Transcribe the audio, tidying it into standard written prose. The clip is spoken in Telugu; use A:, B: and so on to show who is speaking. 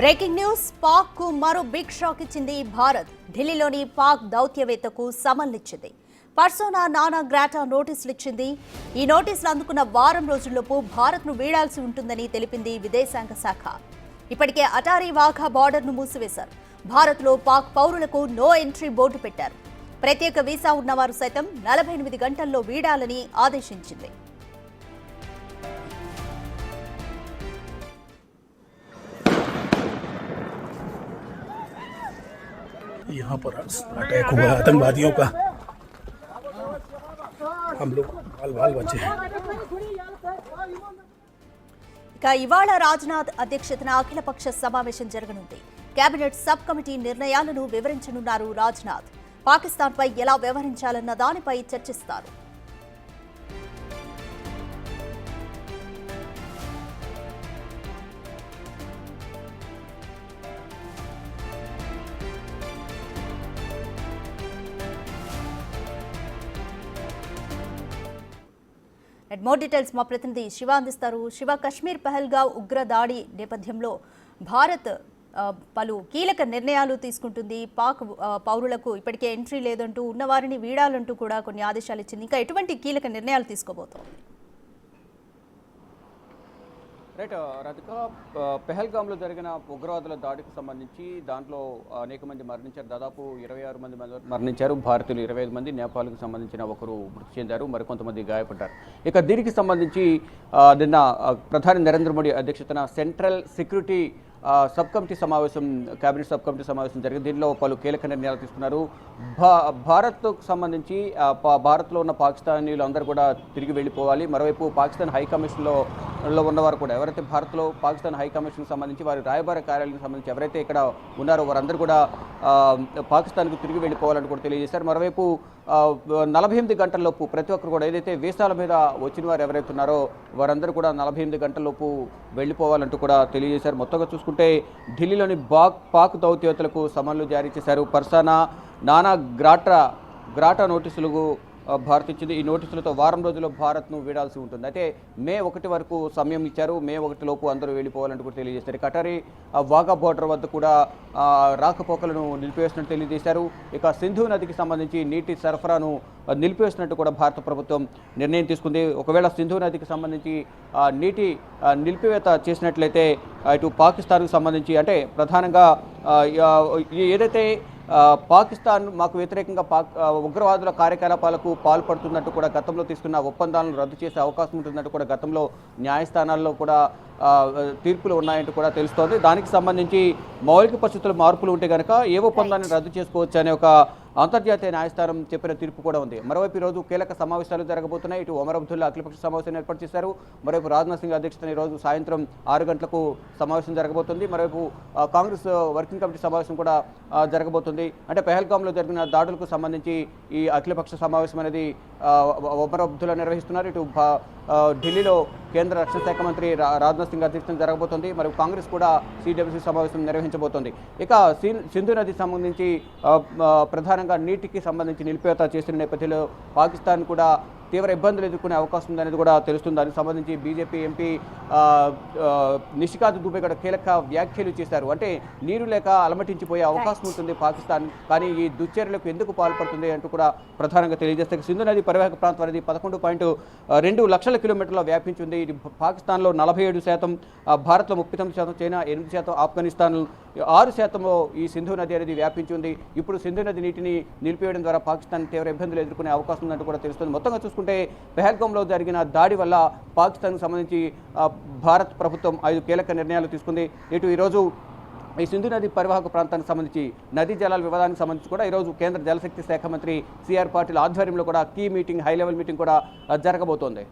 A: బ్రేకింగ్ న్యూస్ పాక్ కు మరో బిగ్ షాక్ ఇచ్చింది భారత్. ఢిల్లీలోని పాక్ దౌత్యవేత్తకు సమన్లిచ్చింది. పర్సోనా నానా గ్రాటా నోటీసులు ఇచ్చింది. ఈ నోటీసులు అందుకున్న వారం రోజుల్లోపు భారత్ ను వీడాల్సి ఉంటుందని తెలిపింది విదేశాంగ శాఖ. ఇప్పటికే అటారీ వాఘా బార్డర్ ను మూసివేశారు. భారత్ లో పాక్ పౌరులకు నో ఎంట్రీ బోర్డు పెట్టారు. ప్రత్యేక వీసా ఉన్నవారు సైతం 48 గంటల్లో వీడాలని ఆదేశించింది.
B: यहाँ पर अटैक हुआ आतंकवादियों का, हम लोग बाल बचे हैं.
A: ఇక ఇవాళ రాజ్నాథ్ అధ్యక్షతన అఖిలపక్ష సమావేశం జరగనుంది. కేబినెట్ సబ్ కమిటీ నిర్ణయాలను వివరించనున్నారు రాజ్నాథ్. పాకిస్తాన్పై ఎలా వ్యవహరించాలన్న దానిపై చర్చిస్తారు. మోర్ డీటెయిల్స్ మా ప్రతినిధి శివ అందిస్తారు. శివ, కశ్మీర్ పహల్గావ్ ఉగ్ర దాడి నేపథ్యంలో భారత్ పలు కీలక నిర్ణయాలు తీసుకుంటుంది. పాక్ పౌరులకు ఇప్పటికే ఎంట్రీ లేదంటూ, ఉన్నవారిని వీడాలంటూ కూడా కొన్ని ఆదేశాలు ఇచ్చింది. ఇంకా ఎటువంటి కీలక నిర్ణయాలు తీసుకోబోతోంది?
C: రైట్ రతిక, పెహల్గామ్లో జరిగిన ఉగ్రవాదుల దాడికి సంబంధించి దాంట్లో అనేక మంది మరణించారు. దాదాపు 26 మంది మరణించారు. భారతీయులు 25 మంది, నేపాల్కు సంబంధించిన ఒకరు మృతి చెందారు, మరికొంతమంది గాయపడ్డారు. ఇక దీనికి సంబంధించి నిన్న ప్రధాని నరేంద్ర మోడీ అధ్యక్షతన సెంట్రల్ సెక్యూరిటీ సబ్ కమిటీ సమావేశం, కేబినెట్ సబ్ కమిటీ సమావేశం జరిగింది. దీనిలో పలు కీలక నిర్ణయాలు తీసుకున్నారు. భారత్కు సంబంధించి భారత్లో ఉన్న పాకిస్తానీలు అందరూ కూడా తిరిగి వెళ్ళిపోవాలి. మరోవైపు పాకిస్తాన్ హైకమిషన్లో ఉన్నవారు కూడా, ఎవరైతే భారత్లో పాకిస్తాన్ హైకమిషన్కి సంబంధించి వారి రాయబార కార్యాలయానికి సంబంధించి ఎవరైతే ఇక్కడ ఉన్నారో వారందరూ కూడా పాకిస్తాన్కు తిరిగి వెళ్ళిపోవాలని కూడా తెలియజేశారు. మరోవైపు 48 గంటల్లోపు ప్రతి ఒక్కరు కూడా, ఏదైతే వీసాల మీద వచ్చిన వారు ఎవరైతే ఉన్నారో వారందరూ కూడా 48 గంటల్లోపు వెళ్ళిపోవాలంటూ కూడా తెలియజేశారు. మొత్తంగా చూసుకుంటే ఢిల్లీలోని పాక్ దౌత్యవేత్తలకు సమన్లు జారీ చేశారు. పర్సోనా నానా గ్రాటా నోటీసులకు భారత్ ఇచ్చింది. ఈ నోటీసులతో వారం రోజుల్లో భారత్ను వీడాల్సి ఉంటుంది. అయితే మే 1 వరకు సమయం ఇచ్చారు. మే 1 లోపు అందరూ వెళ్ళిపోవాలంటూ కూడా తెలియజేశారు. కటారీ వాఘా బోర్డర్ వద్ద కూడా రాకపోకలను నిలిపివేసినట్టు తెలియజేశారు. ఇక సింధు నదికి సంబంధించి నీటి సరఫరాను నిలిపివేసినట్టు కూడా భారత ప్రభుత్వం నిర్ణయం తీసుకుంది. ఒకవేళ సింధు నదికి సంబంధించి నీటి నిలిపివేత చేసినట్లయితే ఇటు పాకిస్తాన్కు సంబంధించి, అంటే ప్రధానంగా ఏదైతే పాకిస్తాన్ మాకు వ్యతిరేకంగా ఉగ్రవాదుల కార్యకలాపాలకు పాల్పడుతున్నట్టు కూడా గతంలో తీసుకున్న ఒప్పందాలను రద్దు చేసే అవకాశం ఉంటున్నట్టు కూడా గతంలో న్యాయస్థానాల్లో కూడా తీర్పులు ఉన్నాయంటూ కూడా తెలుస్తోంది. దానికి సంబంధించి మౌలిక పరిస్థితుల మార్పులు ఉంటే కనుక ఏ ఒప్పందాన్ని రద్దు చేసుకోవచ్చు అనే ఒక అంతర్జాతీయ న్యాయస్థానం చెప్పిన తీర్పు కూడా ఉంది. మరోవైపు ఈరోజు కీలక సమావేశాలు జరగబోతున్నాయి. ఇటు ఒమర్ అబ్దుల్లా అఖిలపక్ష సమావేశాన్ని ఏర్పాటు చేశారు. మరోవైపు రాజ్నాథ్ సింగ్ అధ్యక్షతన ఈరోజు సాయంత్రం 6 గంటలకు సమావేశం జరగబోతుంది. మరోవైపు కాంగ్రెస్ వర్కింగ్ కమిటీ సమావేశం కూడా జరగబోతుంది. అంటే పెహల్గామ్లో జరిగిన దాడులకు సంబంధించి ఈ అఖిలపక్ష సమావేశం అనేది ఒమర్ అబ్దుల్లా నిర్వహిస్తున్నారు. ఇటు ఢిల్లీలో కేంద్ర రక్షణ శాఖ మంత్రి రాజ్నాథ్ సింగ్ అధ్యక్షతన జరగబోతోంది. మరియు కాంగ్రెస్ కూడా CWC సమావేశం నిర్వహించబోతోంది. ఇక సింధు నదికి సంబంధించి ప్రధానంగా నీటికి సంబంధించి నిలిపివేత చేసిన నేపథ్యంలో పాకిస్తాన్ కూడా తీవ్ర ఇబ్బందులు ఎదుర్కొనే అవకాశం ఉందనేది కూడా తెలుస్తుంది. దానికి సంబంధించి బీజేపీ ఎంపీ నిషికాంత్ దుబే కూడా కీలక వ్యాఖ్యలు చేశారు. అంటే నీరు లేక అలమటించిపోయే అవకాశం ఉంటుంది పాకిస్తాన్, కానీ ఈ దుశ్చర్యలకు ఎందుకు పాల్పడుతుంది అంటూ కూడా ప్రధానంగా తెలియజేస్తారు. సింధు నది పరివాహక ప్రాంతం అనేది 11.2 లక్షల కిలోమీటర్ల వ్యాపించింది. ఇది పాకిస్తాన్లో 47%, భారత్లో 39%, చైనా 8%, ఆఫ్ఘనిస్తాన్ 6% ఈ సింధు నది అనేది వ్యాపించింది. ఇప్పుడు సింధు నది నీటిని నిలిపివేయడం ద్వారా పాకిస్తాన్ తీవ్ర ఇబ్బందులు ఎదుర్కొనే అవకాశం ఉందంటూ కూడా తెలుస్తుంది. మొత్తంగా చూసుకుంటే పెహల్గామ్లో జరిగిన దాడి వల్ల పాకిస్తాన్కు సంబంధించి భారత్ ప్రభుత్వం 5 కీలక నిర్ణయాలు తీసుకుంది. ఇటు ఈరోజు ఈ సింధు నది పరివాహక ప్రాంతానికి సంబంధించి నదీ జలాల వివాదానికి సంబంధించి కూడా ఈరోజు కేంద్ర జలశక్తి శాఖ మంత్రి CR పాటిల్ ఆధ్వర్యంలో కూడా key meeting, high level meeting కూడా జరగబోతోంది.